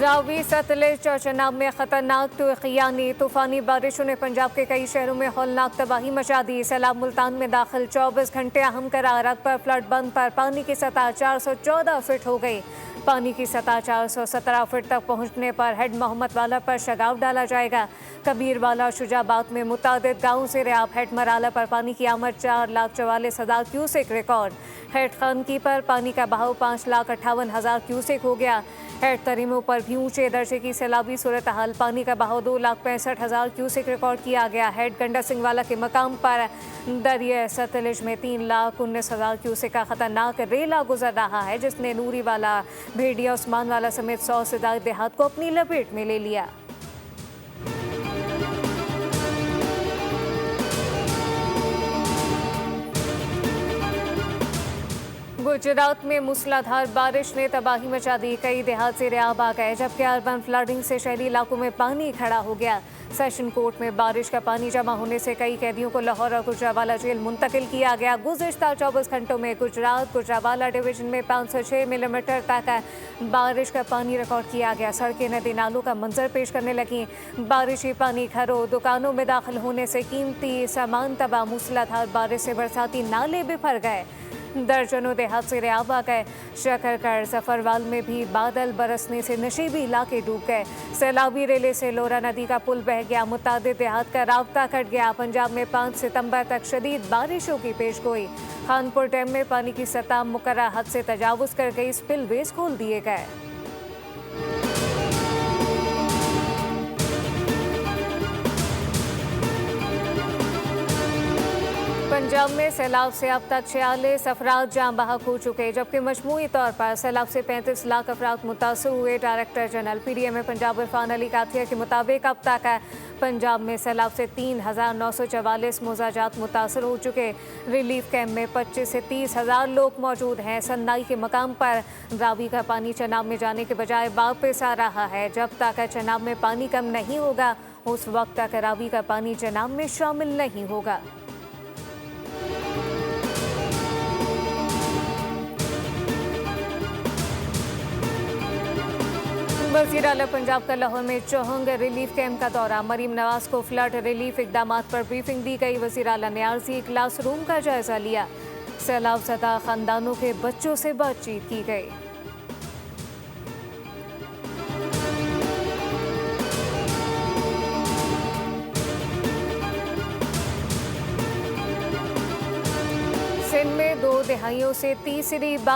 रावी, सतलुज और चनाब में खतरनाक तूफ़ानी बारिशों ने पंजाब के कई शहरों में हौलनाक तबाही मचा दी। सैलाब मुल्तान में दाखिल 24 घंटे अहम करार। पर फ्लड बंद पर पानी की सतह 414 फीट हो गई। पानी की सतह 417 फीट तक पहुंचने पर हेड मोहम्मद वाला पर शगाव डाला जाएगा। कबीरवाला शुजाबाद में मुतादिद गाँव से रियाब। हेड मराला पर पानी की आमद 4,44,000 क्यूसेक रिकॉर्ड। हेड खानकी पर पानी का बहाव 5,58,000 क्यूसेक हो गया। हेड तरीमों पर भी ऊंचे दर्जे की सैलाबी सूरत हाल। पानी का बहाव 2,65,000 क्यूसेक रिकॉर्ड किया गया। हेड गंडा सिंहवाला के मकाम पर दरिया सतलुज में 3,19,000 क्यूसेक का खतरनाक रेला गुजर रहा है, जिसने नूरीवाला, भेड़िया, उस्मानवाला समेत 100 से ज्यादा देहात को अपनी लपेट में ले लिया। गुजरात में मूसलाधार बारिश ने तबाही मचा दी। कई देहात से रियाब आ गए, जबकि अर्बन फ्लडिंग से शहरी इलाकों में पानी खड़ा हो गया। सेशन कोर्ट में बारिश का पानी जमा होने से कई कैदियों को लाहौर और गुजरावाला जेल मुंतकिल किया गया। गुज़िश्ता 24 घंटों में गुजरावाला डिवीजन में 506 मिलीमीटर तक बारिश का पानी रिकॉर्ड किया गया। सड़कें नदी नालों का मंजर पेश करने लगी। बारिशी पानी घरों, दुकानों में दाखिल होने से कीमती सामान तबाह। मूसलाधार बारिश से बरसाती नाले बिफर गए। दर्जनों देहात से रियाब आ गए। शकरगढ़, जफरवाल में भी बादल बरसने से नशीबी इलाके डूब गए। सैलाबी रेले से लोरा नदी का पुल बह गया। मुतादिद देहात का राब्ता कट गया। पंजाब में 5 सितंबर तक शदीद बारिशों की पेशगोई। खानपुर डैम में पानी की सतह मुकर्रर हद से तजावुज कर गई। स्पिलवेज खोल दिए गए। पंजाब में सैलाब से अब तक 46 अफराद जान बहक हो चुके, जबकि मजमूई तौर पर सैलाब से 35 लाख अफराद मुतासर हुए। Director general PDM Punjab Irfan Ali Kathia के मुताबिक अब तक पंजाब में सैलाब से 3,944 मोजाजात मुतासर हो चुके। रिलीफ कैंप में 25 से 30 हज़ार लोग मौजूद हैं। सन्नाई के मकाम पर रावी का पानी चनाब में जाने के बजाय वापस आ रहा है। जब तक चनाब में पानी कम नहीं होगा, उस वक्त तक रावी का पानी चनाब में शामिल नहीं होगा। वज़ीर आला पंजाब का लाहौर में चौहंग रिलीफ कैंप का दौरा। मरीम नवाज को फ्लड रिलीफ इकदामात पर ब्रीफिंग दी गई। वज़ीर आला ने आरज़ी क्लासरूम का जायजा लिया। सैलाब ज़दा खानदानों के बच्चों से बातचीत की गई। सिंध में 2 दहाइयों से तीसरी बार